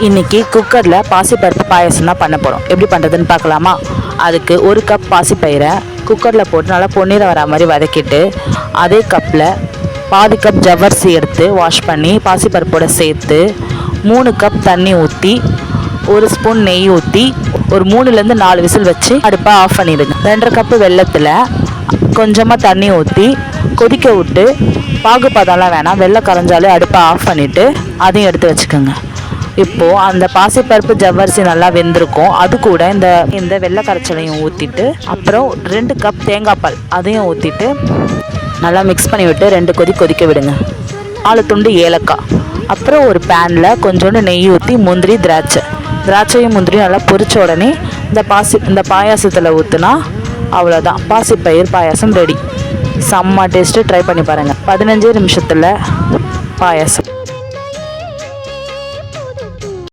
இன்றைக்கி குக்கரில் பாசிப்பருப்பு பாயாசம் தான் பண்ண போகிறோம். எப்படி பண்ணுறதுன்னு பார்க்கலாமா? அதுக்கு 1 கப் பாசிப்பயிரை குக்கரில் போட்டு நல்லா பொன்னிறம் வரா மாதிரி வதக்கிட்டு, அதே கப்பில் பாதி கப் ஜவ்வரிசி எடுத்து வாஷ் பண்ணி பாசிப்பருப்போடு சேர்த்து 3 கப் தண்ணி ஊற்றி 1 ஸ்பூன் நெய் ஊற்றி ஒரு 3லேருந்து 4 விசில் வச்சு அடுப்பை ஆஃப் பண்ணிவிடுங்க. 2.5 கப்பு வெல்லத்தில் கொஞ்சமாக தண்ணி ஊற்றி கொதிக்க விட்டு, பாகுபாதம்லாம் வேணாம், வெள்ளம் கரைஞ்சாலே அடுப்பை ஆஃப் பண்ணிவிட்டு அதையும் எடுத்து வச்சுக்கோங்க. இப்போது அந்த பாசிப்பருப்பு ஜவ்வரிசி நல்லா வெந்திருக்கும். அது கூட இந்த வெள்ளை கரைச்சலையும் ஊற்றிட்டு, அப்புறம் 2 கப் தேங்காய் பால் அதையும் ஊற்றிட்டு நல்லா மிக்ஸ் பண்ணி விட்டு 2 கொதிக்க விடுங்க. 4 துண்டு ஏலக்காய், அப்புறம் ஒரு பேனில் கொஞ்சோண்டு நெய் ஊற்றி முந்திரி திராட்சையும் முந்திரியும் நல்லா பொரிச்ச உடனே இந்த பாயாசத்தில் ஊற்றுனா அவ்வளோதான், பாசிப்பயிர் பாயாசம் ரெடி. செம்ம டேஸ்ட்டு, ட்ரை பண்ணி பாருங்கள். 15 நிமிஷத்தில் பாயாசம்.